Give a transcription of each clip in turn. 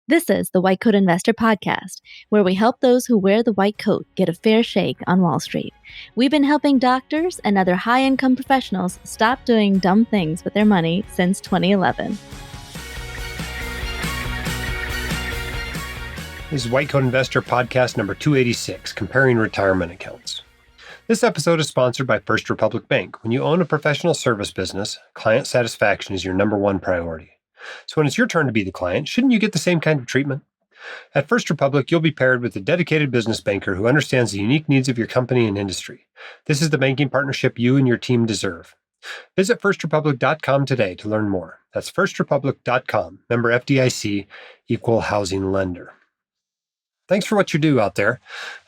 This is the White Coat Investor Podcast, where we help those who wear the white coat get a fair shake on Wall Street. We've been helping doctors and other high-income professionals stop doing dumb things with their money since 2011. This is White Coat Investor Podcast number 286, Comparing Retirement Accounts. This episode is sponsored by First Republic Bank. When you own a professional service business, client satisfaction is your number one priority. So when it's your turn to be the client, shouldn't you get the same kind of treatment? At First Republic, you'll be paired with a dedicated business banker who understands the unique needs of your company and industry. This is the banking partnership you and your team deserve. Visit firstrepublic.com today to learn more. That's firstrepublic.com, member FDIC, equal housing lender. Thanks for what you do out there.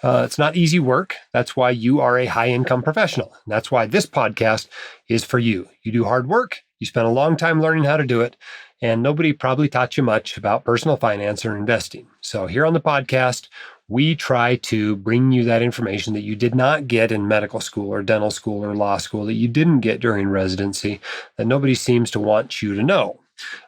It's not easy work. That's why you are a high-income professional. That's why this podcast is for you. You do hard work. You spent a long time learning how to do it, and nobody probably taught you much about personal finance or investing. So here on the podcast, we try to bring you that information that you did not get in medical school or dental school or law school, that you didn't get during residency, that nobody seems to want you to know,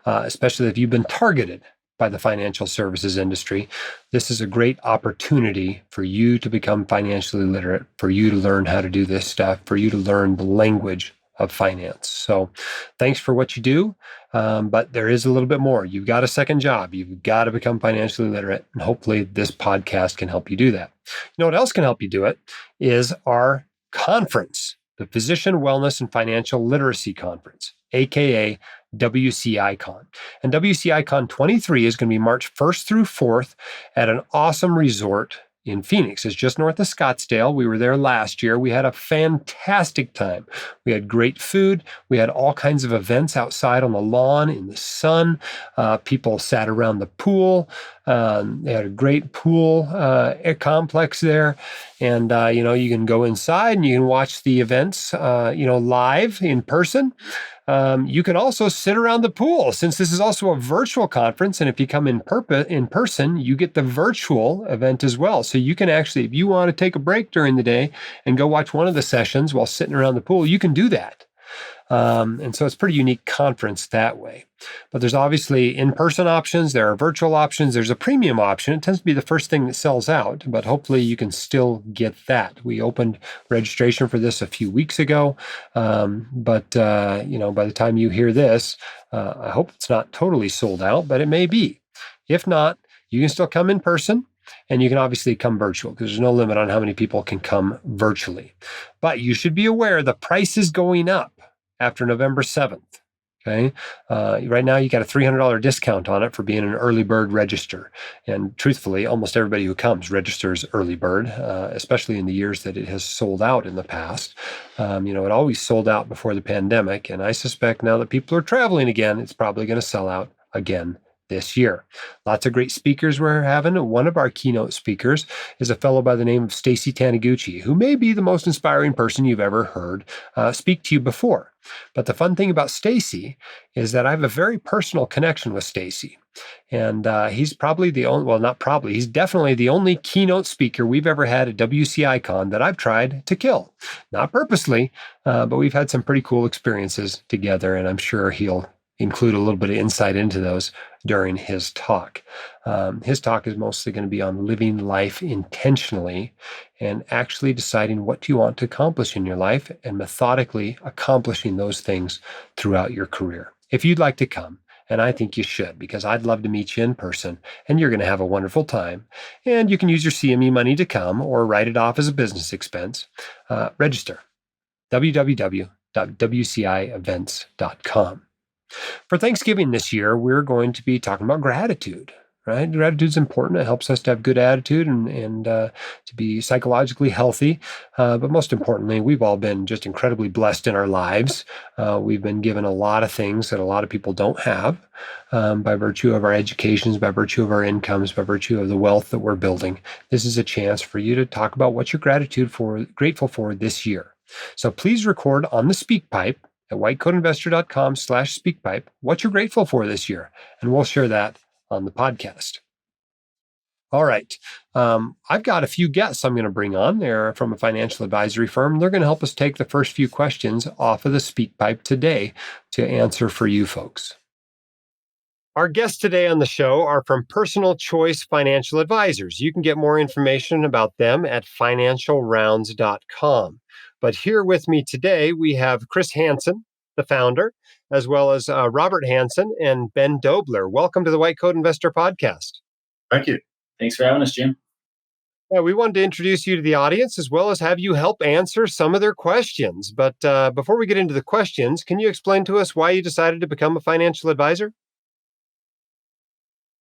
especially if you've been targeted by the financial services industry. This is a great opportunity for you to become financially literate, for you to learn how to do this stuff, for you to learn the language of finance. So thanks for what you do. But there is a little bit more. You've got a second job. You've got to become financially literate. And hopefully this podcast can help you do that. You know what else can help you do it is our conference, the Physician Wellness and Financial Literacy Conference, aka WCI Con. And WCI Con 23 is going to be March 1st through 4th at an awesome resort in Phoenix. It's just north of Scottsdale. We were there last year. We had a fantastic time. We had great food. We had all kinds of events outside on the lawn in the sun. People sat around the pool. They had a great pool complex there. And, you can go inside and you can watch the events, live in person. You can also sit around the pool, since this is also a virtual conference. And if you come in person, you get the virtual event as well. So you can actually, if you want to take a break during the day and go watch one of the sessions while sitting around the pool, you can do that. And so it's a pretty unique conference that way. But there's obviously in-person options. There are virtual options. There's a premium option. It tends to be the first thing that sells out, but hopefully you can still get that. We opened registration for this a few weeks ago. But by the time you hear this, I hope it's not totally sold out, but it may be. If not, you can still come in person. And you can obviously come virtual because there's no limit on how many people can come virtually. But you should be aware the price is going up after November 7th. Okay. Right now you got a $300 discount on it for being an early bird register. And truthfully, almost everybody who comes registers early bird, especially in the years that it has sold out in the past. It always sold out before the pandemic. And I suspect now that people are traveling again, it's probably going to sell out again this year. Lots of great speakers we're having. One of our keynote speakers is a fellow by the name of Stacy Taniguchi, who may be the most inspiring person you've ever heard speak to you before. But the fun thing about Stacy is that I have a very personal connection with Stacy. And he's probably the only, well, not probably, he's definitely the only keynote speaker we've ever had at WCI Con that I've tried to kill. Not purposely, but we've had some pretty cool experiences together, and I'm sure he'll include a little bit of insight into those during his talk. His talk is mostly going to be on living life intentionally and actually deciding what you want to accomplish in your life and methodically accomplishing those things throughout your career. If you'd like to come, and I think you should, because I'd love to meet you in person, and you're going to have a wonderful time. And you can use your CME money to come or write it off as a business expense. Register, www.wcievents.com. For Thanksgiving this year, we're going to be talking about gratitude, right? Gratitude is important. It helps us to have good attitude and to be psychologically healthy. But most importantly, we've all been just incredibly blessed in our lives. We've been given a lot of things that a lot of people don't have by virtue of our educations, by virtue of our incomes, by virtue of the wealth that we're building. This is a chance for you to talk about what you're grateful for this year. So please record on the SpeakPipe at whitecoatinvestor.com/speakpipe what you're grateful for this year, and we'll share that on the podcast. All right. I've got a few guests I'm going to bring on. They're from a financial advisory firm. They're going to help us take the first few questions off of the SpeakPipe today to answer for you folks. Our guests today on the show are from Personal Choice Financial Advisors. You can get more information about them at financialrounds.com. But here with me today, we have Chris Hansen, the founder, as well as Robert Hansen and Ben Dobler. Welcome to the White Coat Investor Podcast. Thank you. Thanks for having us, Jim. Yeah, we wanted to introduce you to the audience as well as have you help answer some of their questions. But before we get into the questions, can you explain to us why you decided to become a financial advisor?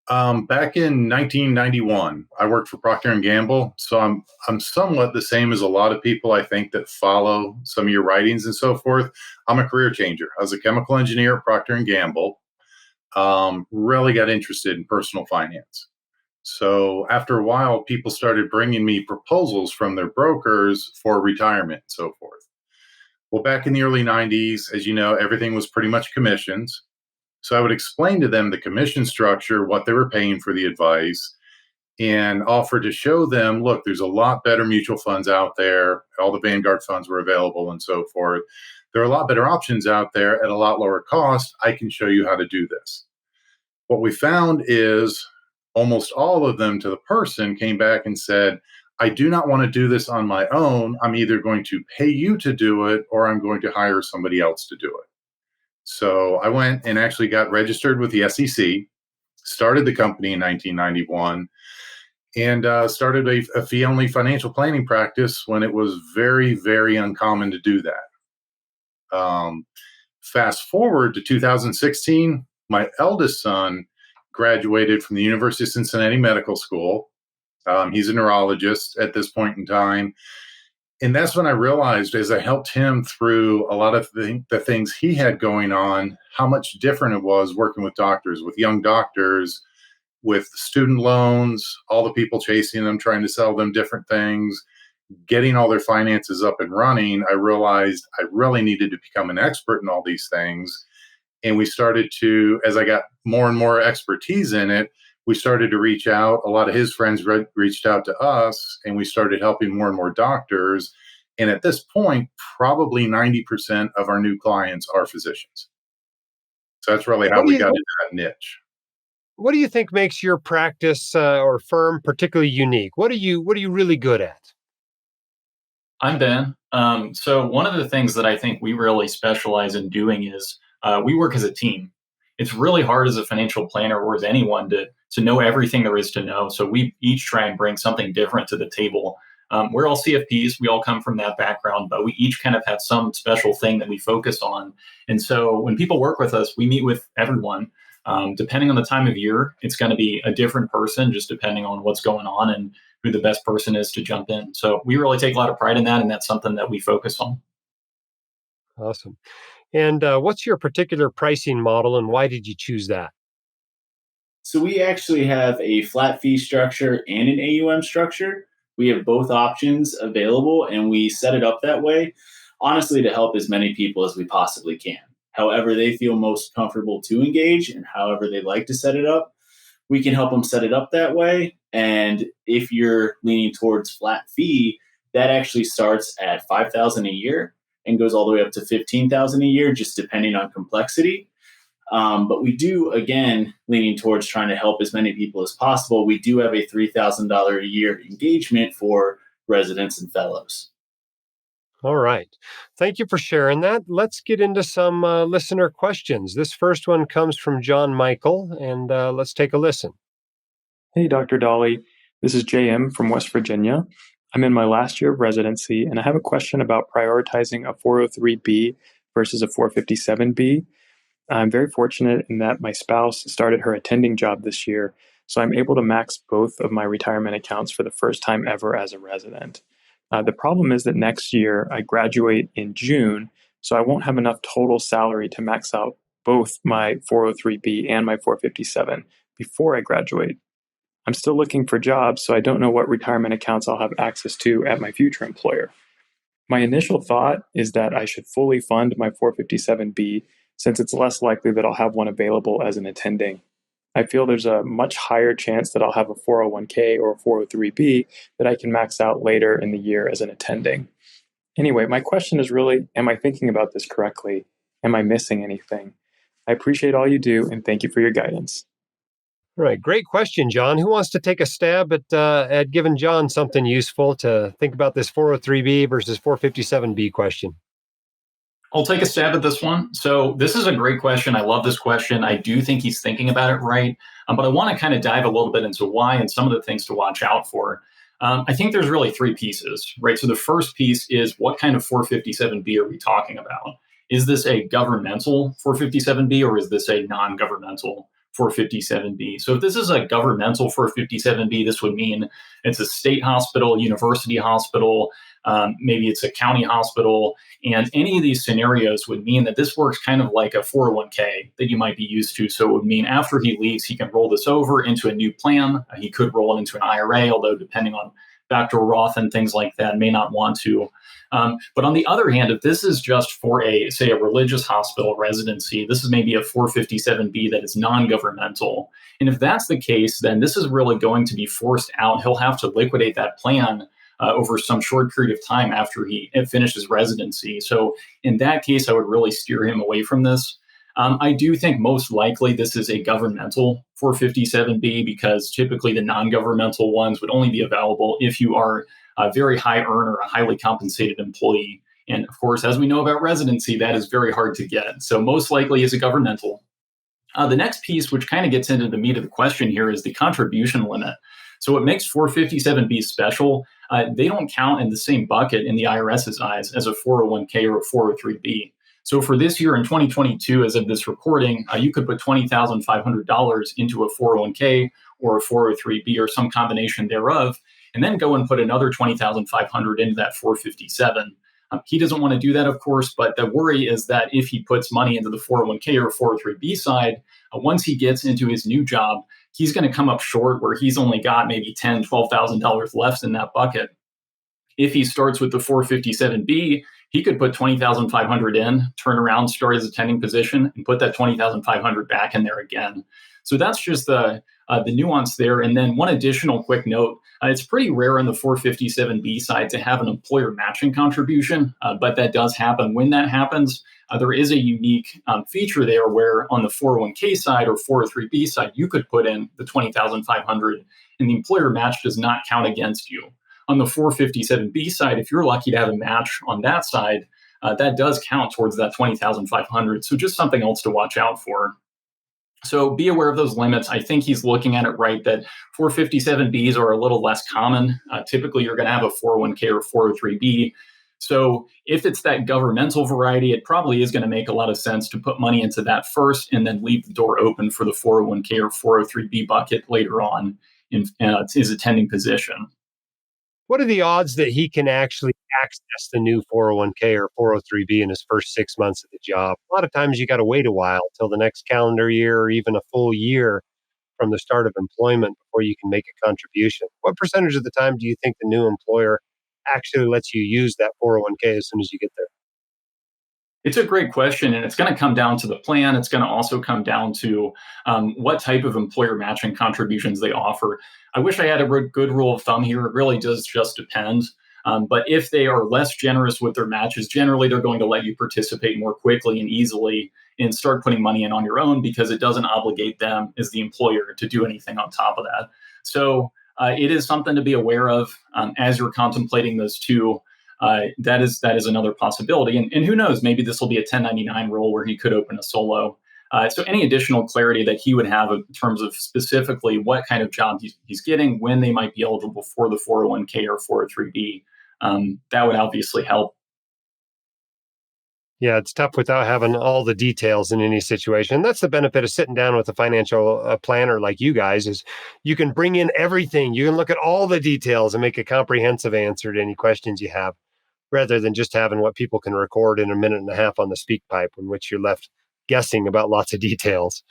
Back in 1991, I worked for Procter & Gamble, so I'm somewhat the same as a lot of people, I think, that follow some of your writings and so forth. I'm a career changer. I was a chemical engineer at Procter & Gamble. Really got interested in personal finance. So after a while, people started bringing me proposals from their brokers for retirement and so forth. Well, back in the early 90s, as you know, everything was pretty much commissions. So I would explain to them the commission structure, what they were paying for the advice, and offer to show them, look, there's a lot better mutual funds out there. All the Vanguard funds were available and so forth. There are a lot better options out there at a lot lower cost. I can show you how to do this. What we found is almost all of them to the person came back and said, I do not want to do this on my own. I'm either going to pay you to do it or I'm going to hire somebody else to do it. So I went and actually got registered with the SEC, started the company in 1991, and started a fee-only financial planning practice when it was very, very uncommon to do that. Fast forward to 2016, my eldest son graduated from the University of Cincinnati Medical School. He's a neurologist at this point in time. And that's when I realized, as I helped him through a lot of the things he had going on, how much different it was working with doctors, with young doctors, with student loans, all the people chasing them, trying to sell them different things, getting all their finances up and running. I realized I really needed to become an expert in all these things. And we started to, as I got more and more expertise in it, we started to reach out. A lot of his friends reached out to us, and we started helping more and more doctors. And at this point, probably 90% of our new clients are physicians. So that's really how we got into that niche. What do you think makes your practice or firm particularly unique? What are you really good at? I'm Ben. So one of the things that I think we really specialize in doing is we work as a team. It's really hard as a financial planner or as anyone to know everything there is to know. So we each try and bring something different to the table. We're all CFPs. We all come from that background, but we each kind of have some special thing that we focus on. And so when people work with us, we meet with everyone. Depending on the time of year, it's going to be a different person, just depending on what's going on and who the best person is to jump in. So we really take a lot of pride in that, and that's something that we focus on. Awesome. And what's your particular pricing model, and why did you choose that? So we actually have a flat fee structure and an AUM structure. We have both options available, and we set it up that way, honestly, to help as many people as we possibly can. However they feel most comfortable to engage and however they like to set it up, we can help them set it up that way. And if you're leaning towards flat fee, that actually starts at $5,000 a year and goes all the way up to $15,000 a year, just depending on complexity. But we do, again, leaning towards trying to help as many people as possible. We do have a $3,000 a year engagement for residents and fellows. All right. Thank you for sharing that. Let's get into some listener questions. This first one comes from John Michael, and let's take a listen. Hey, Dr. Dolly. This is JM from West Virginia. I'm in my last year of residency, and I have a question about prioritizing a 403B versus a 457B. I'm very fortunate in that my spouse started her attending job this year, so I'm able to max both of my retirement accounts for the first time ever as a resident. The problem is that next year I graduate in June, so I won't have enough total salary to max out both my 403B and my 457 before I graduate. I'm still looking for jobs, so I don't know what retirement accounts I'll have access to at my future employer. My initial thought is that I should fully fund my 457B since it's less likely that I'll have one available as an attending. I feel there's a much higher chance that I'll have a 401k or a 403b that I can max out later in the year as an attending. Anyway, my question is really, am I thinking about this correctly? Am I missing anything? I appreciate all you do, and thank you for your guidance. All right, great question, John. Who wants to take a stab at giving John something useful to think about this 403B versus 457B question? I'll take a stab at this one. So this is a great question. I love this question. I do think he's thinking about it right. But I want to kind of dive a little bit into why and some of the things to watch out for. I think there's really three pieces, right? So the first piece is what kind of 457B are we talking about? Is this a governmental 457B or is this a non-governmental 457B? So if this is a governmental 457B, this would mean it's a state hospital, university hospital, maybe it's a county hospital. And any of these scenarios would mean that this works kind of like a 401k that you might be used to. So it would mean after he leaves, he can roll this over into a new plan. He could roll it into an IRA, although depending on backdoor Roth and things like that, may not want to. But on the other hand, if this is just for say a religious hospital residency, this is maybe a 457B that is non-governmental. And if that's the case, then this is really going to be forced out. He'll have to liquidate that plan over some short period of time after he finishes residency. So in that case, I would really steer him away from this. I do think most likely this is a governmental 457B because typically the non-governmental ones would only be available if you are a very high earner, a highly compensated employee. And of course, as we know about residency, that is very hard to get. So most likely is a governmental. The next piece, which kind of gets into the meat of the question here, is the contribution limit. So what makes 457B special, they don't count in the same bucket in the IRS's eyes as a 401k or a 403B. So for this year in 2022, as of this recording, you could put $20,500 into a 401k or a 403B or some combination thereof, and then go and put another $20,500 into that 457. He doesn't want to do that, of course, but the worry is that if he puts money into the 401k or 403B side, once he gets into his new job, he's going to come up short where he's only got maybe $10,000, $12,000 left in that bucket. If he starts with the 457B, he could put $20,500 in, turn around, start his attending position, and put that $20,500 back in there again. So that's just the nuance there. And then one additional quick note, it's pretty rare on the 457B side to have an employer matching contribution, but that does happen. When that happens, there is a unique feature there where on the 401k side or 403B side, you could put in the $20,500 and the employer match does not count against you. On the 457B side, if you're lucky to have a match on that side, that does count towards that $20,500. So just something else to watch out for. So be aware of those limits. I think he's looking at it right that 457Bs are a little less common. Typically, you're going to have a 401k or 403B. So if it's that governmental variety, it probably is going to make a lot of sense to put money into that first and then leave the door open for the 401k or 403B bucket later on in his attending position. What are the odds that he can actually access the new 401k or 403b in his first 6 months of the job? A lot of times you got to wait a while till the next calendar year or even a full year from the start of employment before you can make a contribution. What percentage of the time do you think the new employer actually lets you use that 401k as soon as you get there? It's a great question, and it's going to come down to the plan. It's going to also come down to what type of employer matching contributions they offer. I wish I had a good rule of thumb here. It really does just depend. But if they are less generous with their matches, generally they're going to let you participate more quickly and easily and start putting money in on your own because it doesn't obligate them as the employer to do anything on top of that. So it is something to be aware of as you're contemplating those two. That is another possibility. And who knows, maybe this will be a 1099 role where he could open a solo. So any additional clarity that he would have in terms of specifically what kind of job he's getting, when they might be eligible for the 401k or 403b, that would obviously help. Yeah, it's tough without having all the details in any situation. That's the benefit of sitting down with a financial planner like you guys is you can bring in everything. You can look at all the details and make a comprehensive answer to any questions you have, rather than just having what people can record in a minute and a half on the speak pipe, in which you're left guessing about lots of details.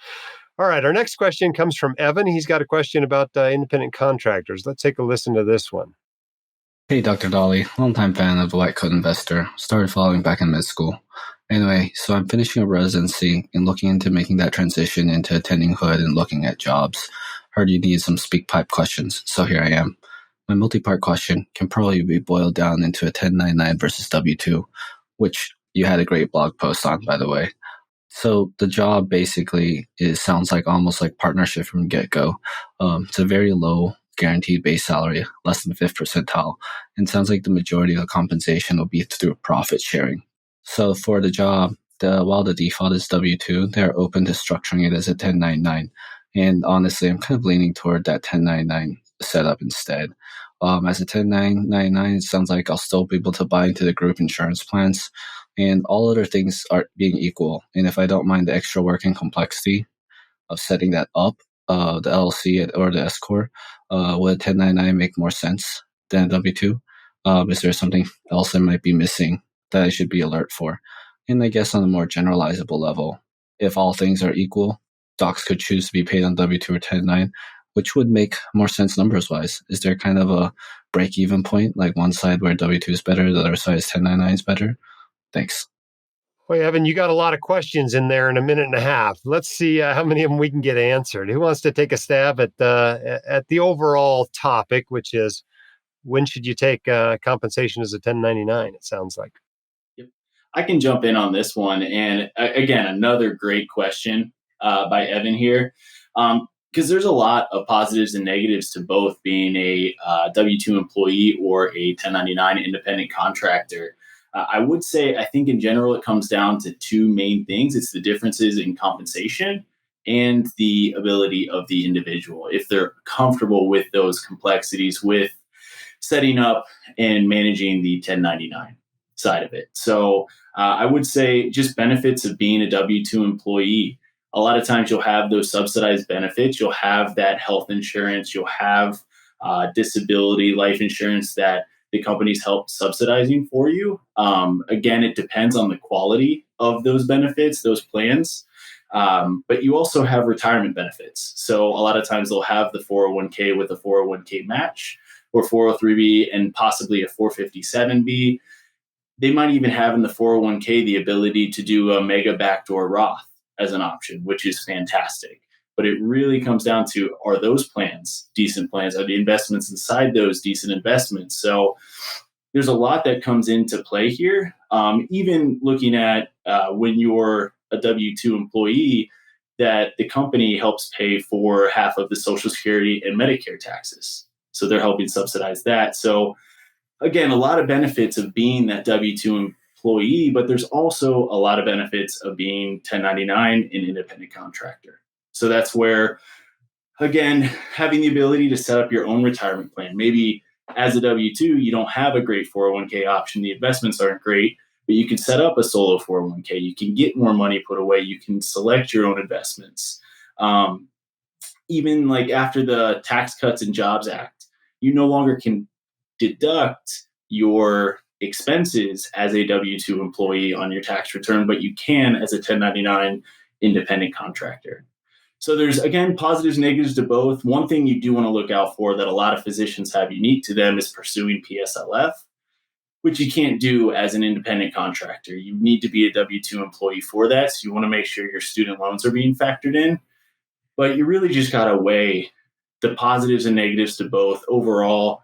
All right, our next question comes from Evan. He's got a question about independent contractors. Let's take a listen to this one. Hey, Dr. Dolly, longtime fan of the White Coat Investor. Started following back in mid school. Anyway, so I'm finishing a residency and looking into making that transition into attending hood and looking at jobs. Heard you need some speak pipe questions, so here I am. My multi-part question can probably be boiled down into a 1099 versus W-2, which you had a great blog post on, by the way. So the job basically sounds like almost like partnership from get-go. It's a very low guaranteed base salary, less than the fifth percentile, and sounds like the majority of the compensation will be through profit sharing. So for the job, while the default is W-2, they're open to structuring it as a 1099. And honestly, I'm kind of leaning toward that 1099 setup instead. As a 1099, it sounds like I'll still be able to buy into the group insurance plans, and all other things are being equal. And if I don't mind the extra work and complexity of setting that up, the LLC or the S Corp, would 1099 make more sense than W-2? Is there something else I might be missing that I should be alert for? And I guess on a more generalizable level, if all things are equal, docs could choose to be paid on W-2 or 1099, which would make more sense numbers-wise. Is there kind of a break-even point, like one side where W-2 is better, the other side is 1099 is better? Thanks. Boy, Evan, you got a lot of questions in there in a minute and a half. Let's see how many of them we can get answered. Who wants to take a stab at the overall topic, which is when should you take compensation as a 1099? It sounds like. Yep. I can jump in on this one. And again, another great question by Evan here. Because there's a lot of positives and negatives to both being a W-2 employee or a 1099 independent contractor. I would say, I think in general, it comes down to two main things. It's the differences in compensation and the ability of the individual. If they're comfortable with those complexities, with setting up and managing the 1099 side of it. So I would say just benefits of being a W-2 employee. A lot of times you'll have those subsidized benefits. You'll have that health insurance. You'll have disability, life insurance that the companies help subsidizing for you. Again, it depends on the quality of those benefits, those plans. But you also have retirement benefits. So a lot of times they'll have the 401k with a 401k match or 403b and possibly a 457b. They might even have in the 401k the ability to do a mega backdoor Roth as an option, which is fantastic. But it really comes down to, are those plans decent plans? Are the investments inside those decent investments? So there's a lot that comes into play here. Even looking at when you're a W-2 employee, that the company helps pay for half of the Social Security and Medicare taxes. So they're helping subsidize that. So again, a lot of benefits of being that W-2 employee, but there's also a lot of benefits of being 1099 and independent contractor. So that's where, again, having the ability to set up your own retirement plan. Maybe as a W-2, you don't have a great 401k option. The investments aren't great, but you can set up a solo 401k. You can get more money put away. You can select your own investments. Even like after the Tax Cuts and Jobs Act, you no longer can deduct your expenses as a W-2 employee on your tax return, but you can as a 1099 independent contractor. So there's, again, positives and negatives to both. One thing you do want to look out for that a lot of physicians have unique to them is pursuing PSLF, which you can't do as an independent contractor. You need to be a W-2 employee for that. So you want to make sure your student loans are being factored in. But you really just got to weigh the positives and negatives to both. Overall,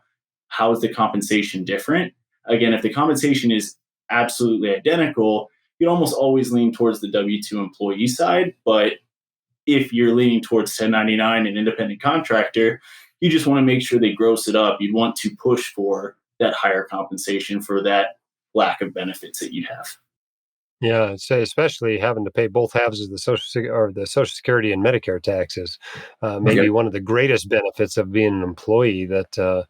how is the compensation different? Again, if the compensation is absolutely identical, you'd almost always lean towards the W-2 employee side. But if you're leaning towards 1099 and independent contractor, you just want to make sure they gross it up. You'd want to push for that higher compensation for that lack of benefits that you'd have. Yeah, so especially having to pay both halves of the Social Security and Medicare taxes, maybe one of the greatest benefits of being an employee that a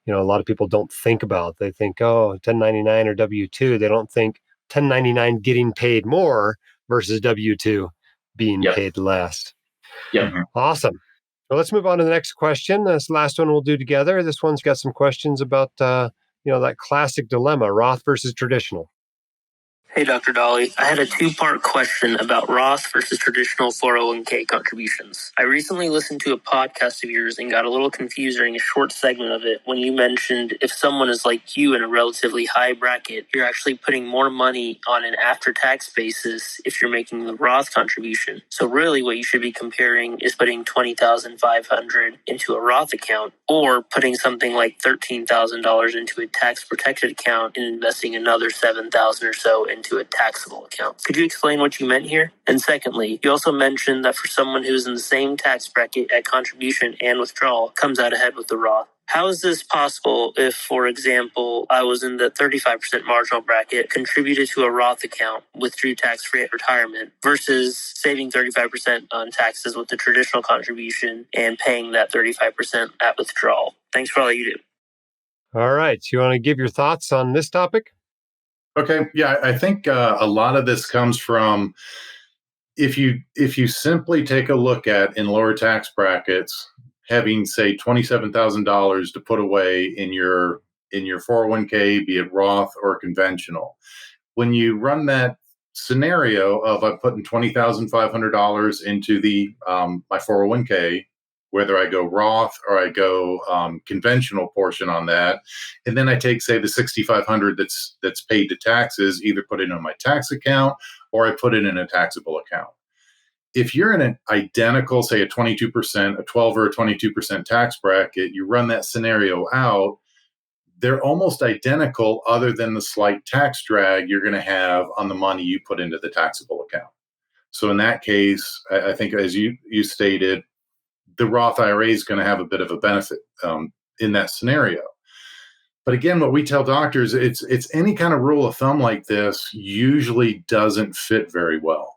lot of people don't think about. They think, 1099 or W-2. They don't think 1099 getting paid more versus W-2 being paid less. Yep. Awesome. Well, let's move on to the next question. This last one we'll do together. This one's got some questions about, that classic dilemma, Roth versus traditional. Hey, Dr. Dolly. I had a two-part question about Roth versus traditional 401k contributions. I recently listened to a podcast of yours and got a little confused during a short segment of it when you mentioned if someone is like you in a relatively high bracket, you're actually putting more money on an after-tax basis if you're making the Roth contribution. So really what you should be comparing is putting $20,500 into a Roth account or putting something like $13,000 into a tax-protected account and investing another $7,000 or so into a taxable account. Could you explain what you meant here? And secondly, you also mentioned that for someone who's in the same tax bracket at contribution and withdrawal comes out ahead with the Roth. How is this possible if, for example, I was in the 35% marginal bracket, contributed to a Roth account, withdrew tax-free at retirement, versus saving 35% on taxes with the traditional contribution and paying that 35% at withdrawal? Thanks for all you do. All right. You want to give your thoughts on this topic? Okay. Yeah, I think a lot of this comes from if you simply take a look at in lower tax brackets, having say $27,000 to put away in your 401k, be it Roth or conventional. When you run that scenario of I'm putting $20,500 into the my 401k, whether I go Roth or I go conventional portion on that, and then I take say the $6,500 that's paid to taxes, either put it in my tax account or I put it in a taxable account. If you're in an identical, say a 22%, a 12 or a 22% tax bracket, you run that scenario out, they're almost identical other than the slight tax drag you're going to have on the money you put into the taxable account. So in that case, I think as you stated, the Roth IRA is going to have a bit of a benefit in that scenario. But again, what we tell doctors, it's any kind of rule of thumb like this usually doesn't fit very well.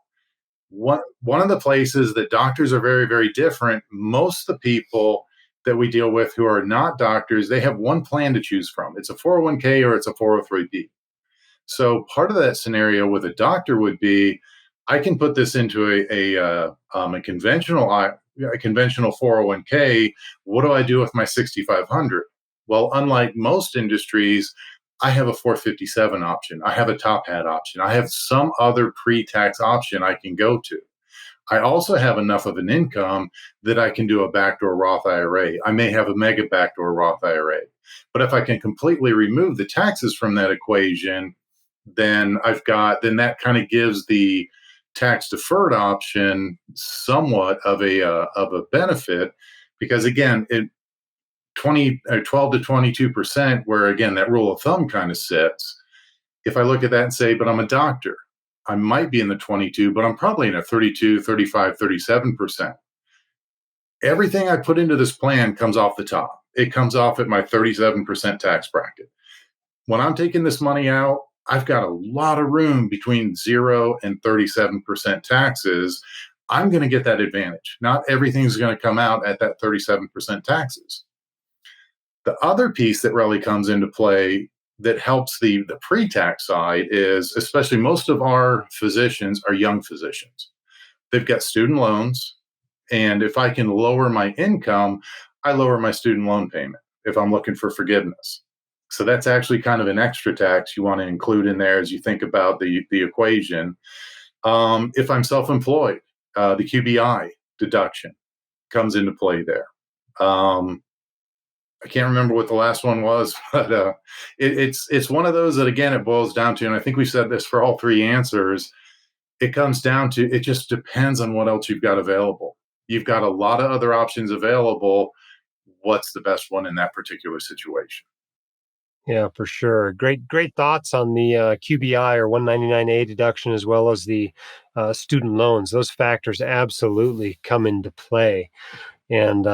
One of the places that doctors are very, very different, most of the people that we deal with who are not doctors, they have one plan to choose from. It's a 401k or it's a 403b. So part of that scenario with a doctor would be, I can put this into a conventional 401k. What do I do with my 6,500? Well, unlike most industries, I have a 457 option. I have a top hat option. I have some other pre-tax option I can go to. I also have enough of an income that I can do a backdoor Roth IRA. I may have a mega backdoor Roth IRA. But if I can completely remove the taxes from that equation, then that kind of gives the tax deferred option somewhat of a benefit, because again, 12 to 22%, where again that rule of thumb kind of sits. If I look at that and say, but I'm a doctor, I might be in the 22, but I'm probably in a 32, 35, 37%. Everything I put into this plan comes off the top. It comes off at my 37% tax bracket. When I'm taking this money out, I've got a lot of room between 0 and 37% taxes. I'm going to get that advantage. Not everything's going to come out at that 37% taxes. The other piece that really comes into play that helps the pre-tax side is, especially most of our physicians are young physicians. They've got student loans. And if I can lower my income, I lower my student loan payment if I'm looking for forgiveness. So that's actually kind of an extra tax you want to include in there as you think about the equation. If I'm self-employed, the QBI deduction comes into play there. I can't remember what the last one was, but it's one of those that, again, it boils down to, and I think we said this for all three answers, it comes down to, it just depends on what else you've got available. You've got a lot of other options available. What's the best one in that particular situation? Yeah, for sure. Great thoughts on the QBI or 199A deduction, as well as the student loans. Those factors absolutely come into play. And,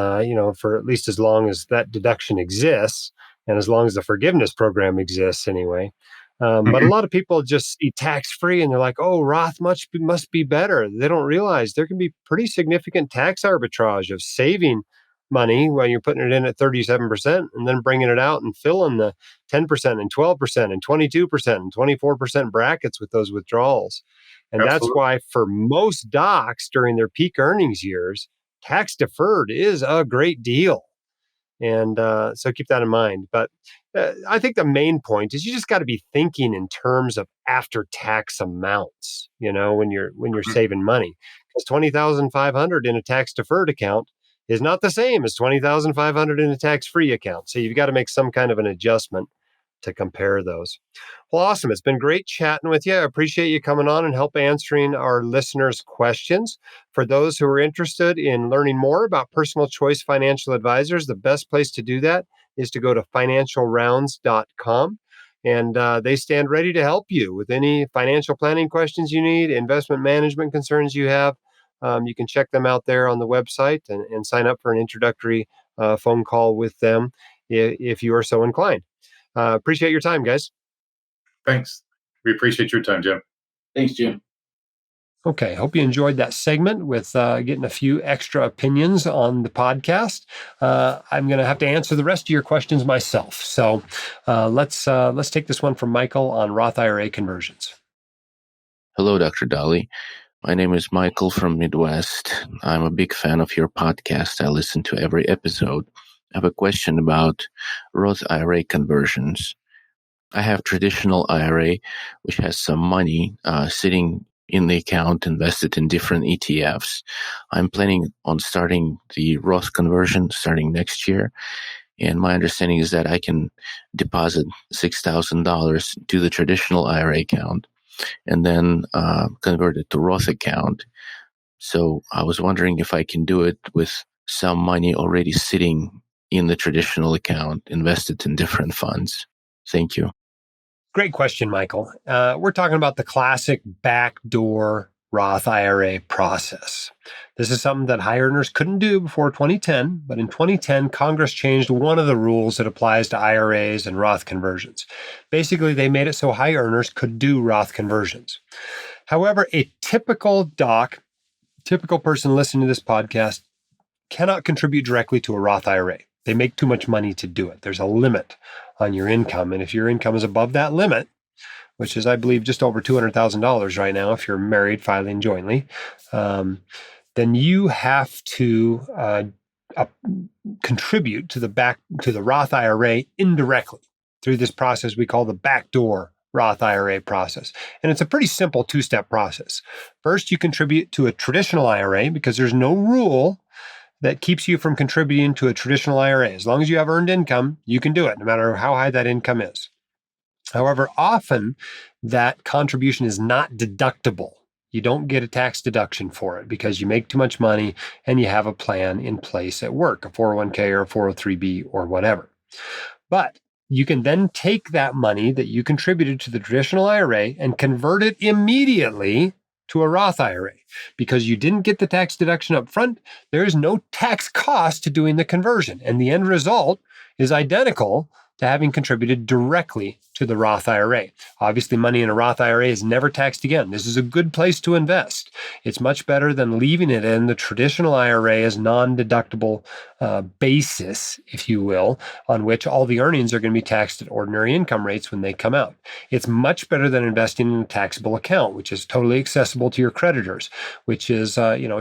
for at least as long as that deduction exists, and as long as the forgiveness program exists anyway. But a lot of people just see tax-free and they're like, oh, Roth must be better. They don't realize there can be pretty significant tax arbitrage of saving money when you're putting it in at 37% and then bringing it out and filling the 10% and 12% and 22% and 24% brackets with those withdrawals. And Absolutely. that's why for most docs during their peak earnings years, tax deferred is a great deal. And so keep that in mind. But I think the main point is you just got to be thinking in terms of after tax amounts, when you're saving money, because 20,500 in a tax deferred account is not the same as 20,500 in a tax free account. So you've got to make some kind of an adjustment to compare those. Well, awesome. It's been great chatting with you. I appreciate you coming on and help answering our listeners' questions. For those who are interested in learning more about Personal Choice Financial Advisors, the best place to do that is to go to financialrounds.com. And they stand ready to help you with any financial planning questions you need, investment management concerns you have. You can check them out there on the website and sign up for an introductory phone call with them if you are so inclined. Appreciate your time, guys. Thanks. We appreciate your time, Jim. Thanks, Jim. Okay, hope you enjoyed that segment with getting a few extra opinions on the podcast. I'm going to have to answer the rest of your questions myself. So let's take this one from Michael on Roth IRA conversions. Hello, Dr. Dolly. My name is Michael from Midwest. I'm a big fan of your podcast. I listen to every episode. I have a question about Roth IRA conversions. I have traditional IRA, which has some money sitting in the account invested in different ETFs. I'm planning on starting the Roth conversion starting next year. And my understanding is that I can deposit $6,000 to the traditional IRA account and then convert it to Roth account. So I was wondering if I can do it with some money already sitting in the traditional account invested in different funds. Thank you. Great question, Michael. We're talking about the classic backdoor Roth IRA process. This is something that high earners couldn't do before 2010, but in 2010, Congress changed one of the rules that applies to IRAs and Roth conversions. Basically, they made it so high earners could do Roth conversions. However, a typical person listening to this podcast cannot contribute directly to a Roth IRA. They make too much money to do it. There's a limit on your income. And if your income is above that limit, which is, I believe, just over $200,000 right now, if you're married, filing jointly, then you have to contribute to the Roth IRA indirectly through this process we call the backdoor Roth IRA process. And it's a pretty simple two-step process. First, you contribute to a traditional IRA because there's no rule that keeps you from contributing to a traditional IRA. As long as you have earned income, you can do it, no matter how high that income is. However, often that contribution is not deductible. You don't get a tax deduction for it because you make too much money and you have a plan in place at work, a 401k or a 403b or whatever. But you can then take that money that you contributed to the traditional IRA and convert it immediately to a Roth IRA. Because you didn't get the tax deduction up front, there is no tax cost to doing the conversion. And the end result is identical to having contributed directly to the Roth IRA. Obviously, money in a Roth IRA is never taxed again. This is a good place to invest. It's much better than leaving it in the traditional IRA as non-deductible basis, if you will, on which all the earnings are going to be taxed at ordinary income rates when they come out. It's much better than investing in a taxable account, which is totally accessible to your creditors, which is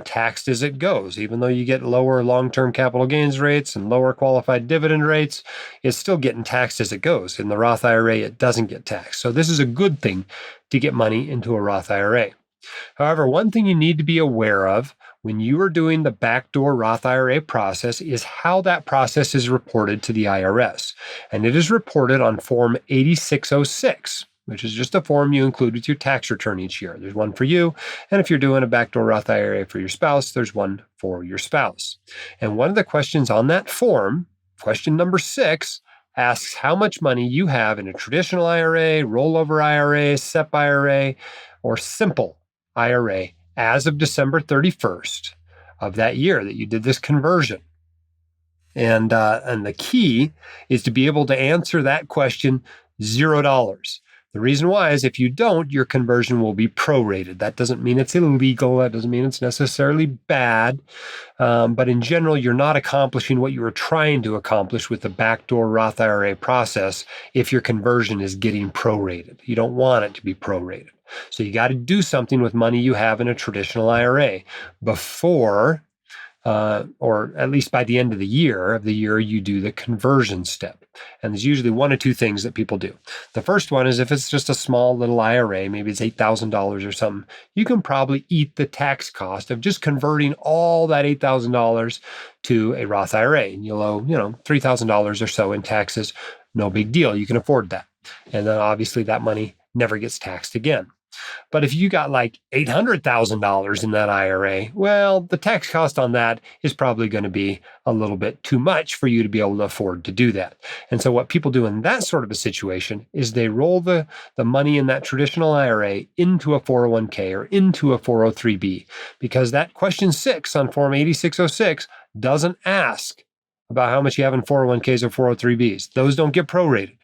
taxed as it goes. Even though you get lower long-term capital gains rates and lower qualified dividend rates, it's still getting taxed as it goes. In the Roth IRA, it doesn't get taxed. So this is a good thing to get money into a Roth IRA. However, one thing you need to be aware of when you are doing the backdoor Roth IRA process is how that process is reported to the IRS. And it is reported on Form 8606, which is just a form you include with your tax return each year. There's one for you. And if you're doing a backdoor Roth IRA for your spouse, there's one for your spouse. And one of the questions on that form, question number 6, asks how much money you have in a traditional IRA, rollover IRA, SEP IRA, or simple IRA as of December 31st of that year that you did this conversion. And the key is to be able to answer that question $0. The reason why is if you don't, your conversion will be prorated. That doesn't mean it's illegal. That doesn't mean it's necessarily bad. But in general, you're not accomplishing what you were trying to accomplish with the backdoor Roth IRA process if your conversion is getting prorated. You don't want it to be prorated. So you got to do something with money you have in a traditional IRA before, or at least by the end of the year you do the conversion step. And there's usually one or two things that people do. The first one is if it's just a small little IRA, maybe it's $8,000 or something, you can probably eat the tax cost of just converting all that $8,000 to a Roth IRA. And you'll owe, $3,000 or so in taxes. No big deal. You can afford that. And then obviously that money never gets taxed again. But if you got like $800,000 in that IRA, well, the tax cost on that is probably going to be a little bit too much for you to be able to afford to do that. And so what people do in that sort of a situation is they roll the money in that traditional IRA into a 401k or into a 403b, because that question 6 on Form 8606 doesn't ask about how much you have in 401ks or 403bs. Those don't get prorated.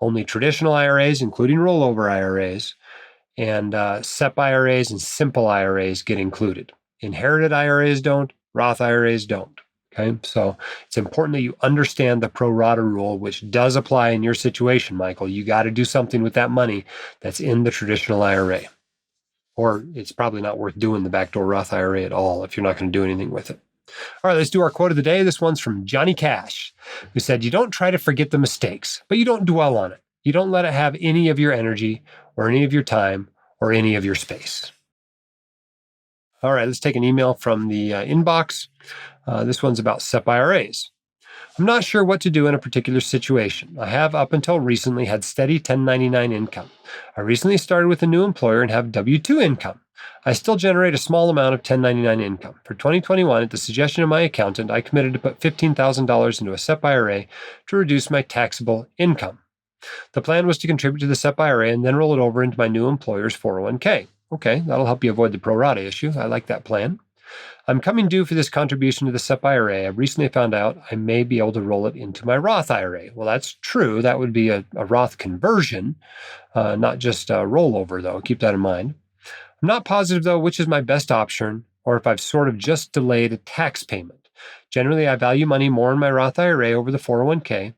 Only traditional IRAs, including rollover IRAs, and SEP IRAs and simple IRAs get included. Inherited IRAs don't, Roth IRAs don't. Okay, so it's important that you understand the pro rata rule, which does apply in your situation, Michael. You got to do something with that money that's in the traditional IRA, or it's probably not worth doing the backdoor Roth IRA at all if you're not going to do anything with it. All right, let's do our quote of the day. This one's from Johnny Cash, who said, "You don't try to forget the mistakes, but you don't dwell on it. You don't let it have any of your energy or any of your time or any of your space." All right, let's take an email from the inbox. This one's about SEP IRAs. "I'm not sure what to do in a particular situation. I have up until recently had steady 1099 income. I recently started with a new employer and have W-2 income. I still generate a small amount of 1099 income. For 2021, at the suggestion of my accountant, I committed to put $15,000 into a SEP IRA to reduce my taxable income. The plan was to contribute to the SEP IRA and then roll it over into my new employer's 401k. Okay, that'll help you avoid the pro rata issue. I like that plan. I'm coming due for this contribution to the SEP IRA. I recently found out I may be able to roll it into my Roth IRA." Well, that's true. That would be a Roth conversion, not just a rollover, though. Keep that in mind. "I'm not positive, though, which is my best option, or if I've sort of just delayed a tax payment. Generally, I value money more in my Roth IRA over the 401k,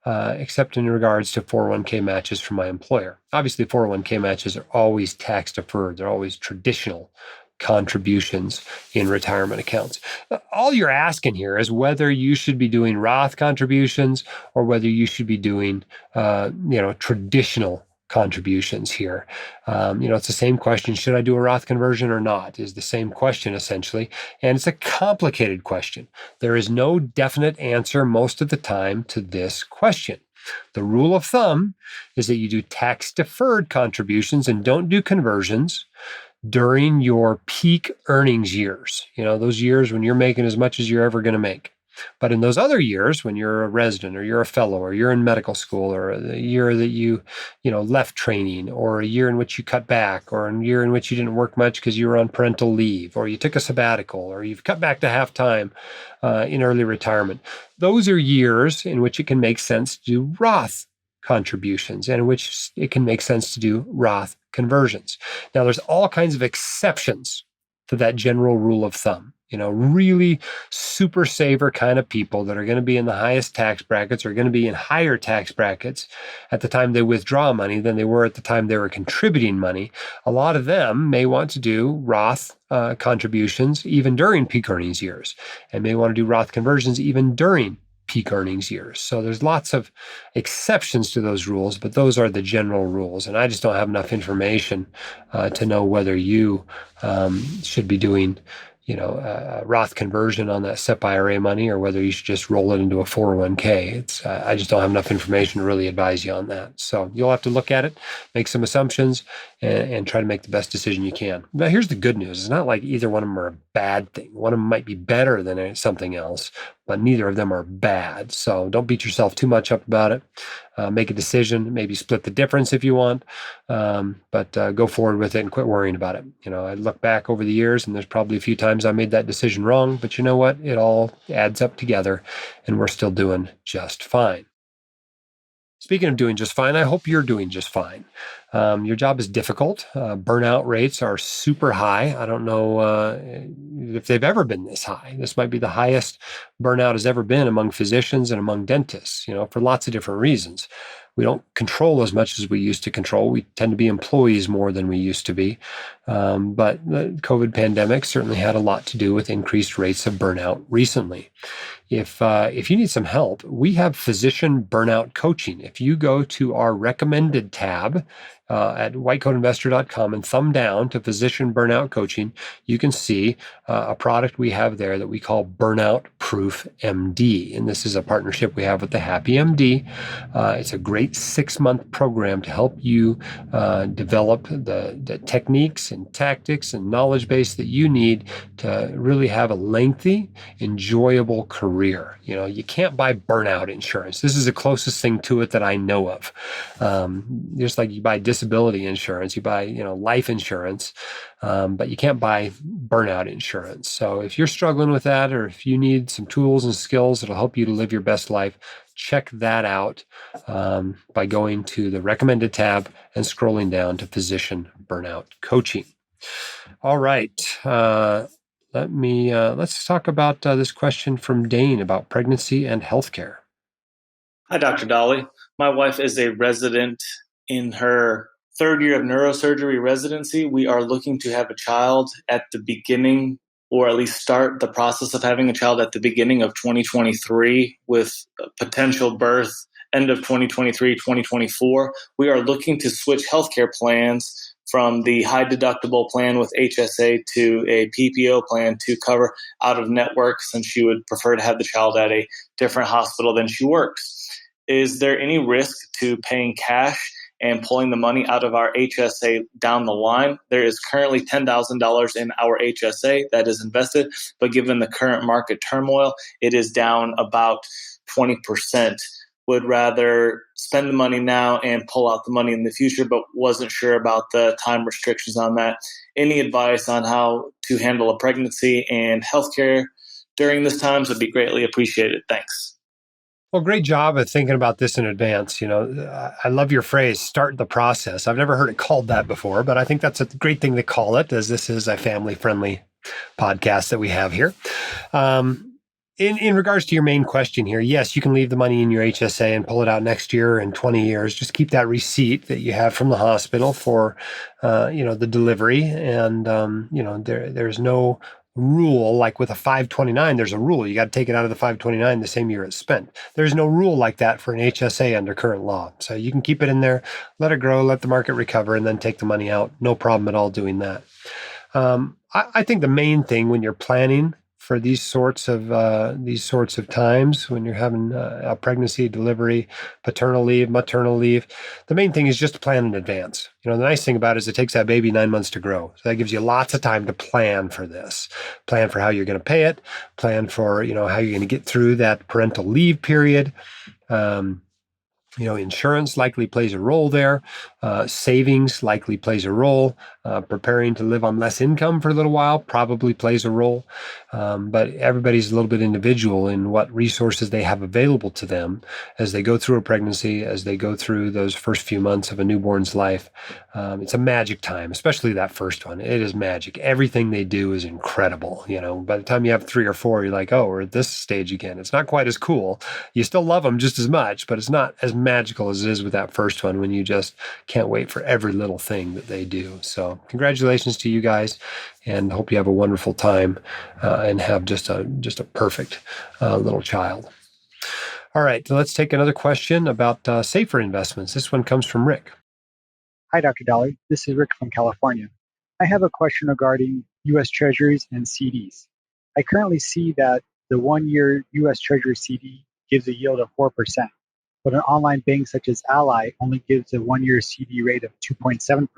except in regards to 401k matches from my employer." Obviously, 401k matches are always tax deferred. They're always traditional contributions in retirement accounts. All you're asking here is whether you should be doing Roth contributions or whether you should be doing, traditional contributions here. It's the same question. Should I do a Roth conversion or not? Is the same question essentially. And it's a complicated question. There is no definite answer most of the time to this question. The rule of thumb is that you do tax deferred contributions and don't do conversions during your peak earnings years, those years when you're making as much as you're ever going to make. But in those other years, when you're a resident or you're a fellow or you're in medical school, or the year that you left training, or a year in which you cut back, or a year in which you didn't work much because you were on parental leave, or you took a sabbatical, or you've cut back to half time in early retirement, those are years in which it can make sense to do Roth contributions and in which it can make sense to do Roth conversions. Now, there's all kinds of exceptions to that general rule of thumb. Really super saver kind of people that are going to be in the highest tax brackets are going to be in higher tax brackets at the time they withdraw money than they were at the time they were contributing money. A lot of them may want to do Roth contributions even during peak earnings years, and may want to do Roth conversions even during peak earnings years. So there's lots of exceptions to those rules, but those are the general rules. And I just don't have enough information to know whether you should be doing a Roth conversion on that SEP IRA money, or whether you should just roll it into a 401k. I just don't have enough information to really advise you on that. So you'll have to look at it, make some assumptions, and try to make the best decision you can. Now, here's the good news. It's not like either one of them are a bad thing. One of them might be better than something else, but neither of them are bad. So don't beat yourself too much up about it. Make a decision, maybe split the difference if you want, but go forward with it and quit worrying about it. I look back over the years and there's probably a few times I made that decision wrong, but you know what? It all adds up together and we're still doing just fine. Speaking of doing just fine, I hope you're doing just fine. Your job is difficult. Burnout rates are super high. I don't know if they've ever been this high. This might be the highest burnout has ever been among physicians and among dentists, for lots of different reasons. We don't control as much as we used to control. We tend to be employees more than we used to be. But the COVID pandemic certainly had a lot to do with increased rates of burnout recently. If you need some help, we have physician burnout coaching. If you go to our recommended tab at whitecoatinvestor.com and thumb down to Physician Burnout Coaching, you can see a product we have there that we call Burnout Proof MD. And this is a partnership we have with the Happy MD. It's a great 6-month program to help you develop the techniques and tactics and knowledge base that you need to really have a lengthy, enjoyable career. You can't buy burnout insurance. This is the closest thing to it that I know of. Just like you buy disability insurance, you buy, life insurance, but you can't buy burnout insurance. So if you're struggling with that, or if you need some tools and skills that'll help you to live your best life, check that out by going to the recommended tab and scrolling down to Physician Burnout Coaching. All right. Let's talk about this question from Dane about pregnancy and healthcare. Hi, Dr. Dolly. My wife is a resident in her 3rd year of neurosurgery residency. We are looking to have a child at the beginning, or at least start the process of having a child at the beginning of 2023 with a potential birth end of 2023, 2024. We are looking to switch healthcare plans from the high deductible plan with HSA to a PPO plan to cover out of network, since she would prefer to have the child at a different hospital than she works. Is there any risk to paying cash and pulling the money out of our HSA down the line? There is currently $10,000 in our HSA that is invested, but given the current market turmoil, it is down about 20%. Would rather spend the money now and pull out the money in the future, but wasn't sure about the time restrictions on that. Any advice on how to handle a pregnancy and healthcare during this time would be greatly appreciated. Thanks. Well, great job of thinking about this in advance. I love your phrase, start the process. I've never heard it called that before, but I think that's a great thing to call it, as this is a family-friendly podcast that we have here. In regards to your main question here, yes, you can leave the money in your HSA and pull it out next year in 20 years. Just keep that receipt that you have from the hospital for, the delivery. And, there's no rule, like with a 529, there's a rule. You got to take it out of the 529 the same year it's spent. There's no rule like that for an HSA under current law. So you can keep it in there, let it grow, let the market recover, and then take the money out. No problem at all doing that. I think the main thing when you're planning for these sorts of times, when you're having a pregnancy, delivery, paternal leave, maternal leave, the main thing is just to plan in advance. The nice thing about it is it takes that baby 9 months to grow. So that gives you lots of time to plan for this. Plan for how you're going to pay it. Plan for, how you're going to get through that parental leave period. Insurance likely plays a role there. Savings likely plays a role. Preparing to live on less income for a little while probably plays a role. But everybody's a little bit individual in what resources they have available to them as they go through a pregnancy, as they go through those first few months of a newborn's life. It's a magic time, especially that first one. It is magic. Everything they do is incredible. By the time you have 3 or 4, you're like, oh, we're at this stage again. It's not quite as cool. You still love them just as much, but it's not as magical as it is with that first one, when you just can't wait for every little thing that they do. So congratulations to you guys, and hope you have a wonderful time and have just a perfect little child. All right, so let's take another question about safer investments. This one comes from Rick. Hi, Dr. Dolly. This is Rick from California. I have a question regarding U.S. Treasuries and CDs. I currently see that the 1-year U.S. Treasury CD gives a yield of 4%, but an online bank such as Ally only gives a 1-year CD rate of 2.7%.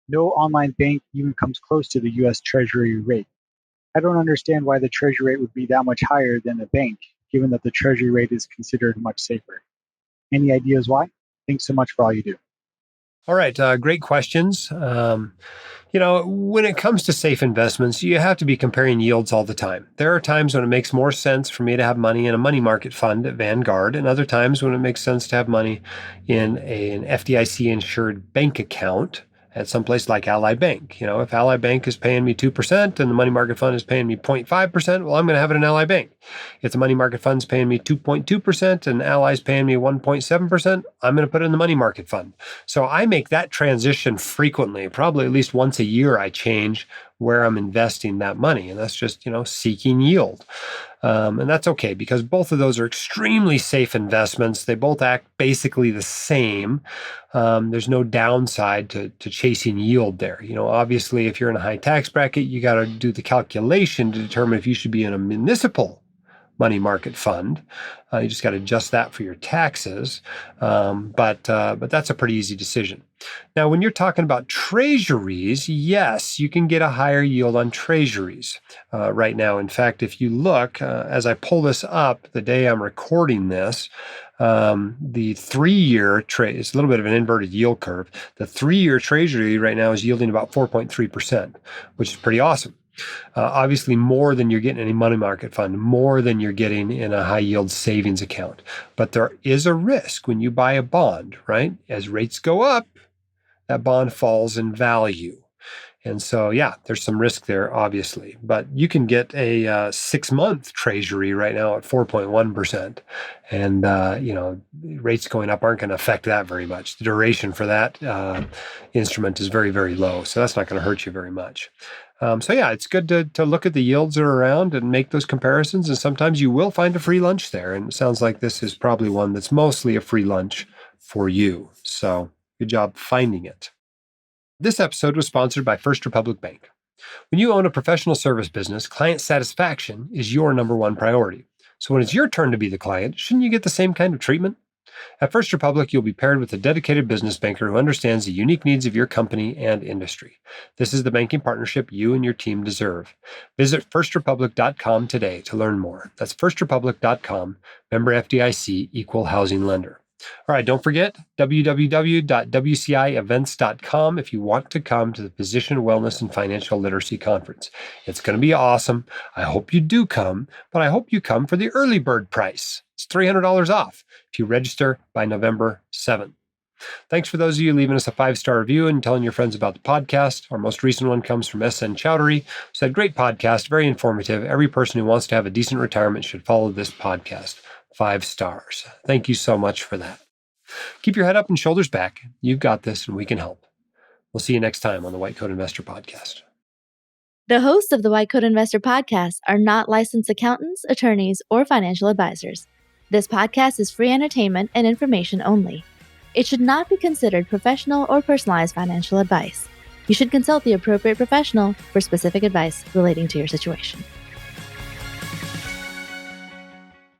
No online bank even comes close to the U.S. Treasury rate. I don't understand why the Treasury rate would be that much higher than the bank, given that the Treasury rate is considered much safer. Any ideas why? Thanks so much for all you do. All right, great questions. When it comes to safe investments, you have to be comparing yields all the time. There are times when it makes more sense for me to have money in a money market fund at Vanguard, and other times when it makes sense to have money in an FDIC-insured bank account at some place like Ally Bank. If Ally Bank is paying me 2% and the money market fund is paying me 0.5%, well, I'm going to have it in Ally Bank. If the money market fund is paying me 2.2% and Ally's paying me 1.7%, I'm going to put it in the money market fund. So I make that transition frequently, probably at least once a year I change where I'm investing that money. And that's just, seeking yield. And that's okay because both of those are extremely safe investments. They both act basically the same. There's no downside to chasing yield there. Obviously, if you're in a high tax bracket, you got to do the calculation to determine if you should be in a municipal money market fund. You just got to adjust that for your taxes. But that's a pretty easy decision. Now, when you're talking about treasuries, yes, you can get a higher yield on treasuries right now. In fact, if you look, as I pull this up the day I'm recording this, the 3-year trade, it's a little bit of an inverted yield curve. The 3-year treasury right now is yielding about 4.3%, which is pretty awesome. Obviously more than you're getting in any money market fund, more than you're getting in a high yield savings account. But there is a risk when you buy a bond, right? As rates go up, that bond falls in value. And so, yeah, there's some risk there, obviously. But you can get a 6-month treasury right now at 4.1%. And, rates going up aren't going to affect that very much. The duration for that instrument is very, very low. So that's not going to hurt you very much. It's good to look at the yields that are around and make those comparisons. And sometimes you will find a free lunch there. And it sounds like this is probably one that's mostly a free lunch for you. So good job finding it. This episode was sponsored by First Republic Bank. When you own a professional service business, client satisfaction is your number one priority. So when it's your turn to be the client, shouldn't you get the same kind of treatment? At First Republic, you'll be paired with a dedicated business banker who understands the unique needs of your company and industry. This is the banking partnership you and your team deserve. Visit firstrepublic.com today to learn more. That's firstrepublic.com, member FDIC, equal housing lender. All right, don't forget www.wcievents.com if you want to come to the Physician Wellness and Financial Literacy Conference. It's going to be awesome. I hope you do come, but I hope you come for the early bird price. It's $300 off if you register by November 7th. Thanks for those of you leaving us a 5-star review and telling your friends about the podcast. Our most recent one comes from SN Chowdhury. Said, great podcast, very informative. Every person who wants to have a decent retirement should follow this podcast. 5 stars. Thank you so much for that. Keep your head up and shoulders back. You've got this and we can help. We'll see you next time on the White Coat Investor Podcast. The hosts of the White Coat Investor Podcast are not licensed accountants, attorneys, or financial advisors. This podcast is free entertainment and information only. It should not be considered professional or personalized financial advice. You should consult the appropriate professional for specific advice relating to your situation.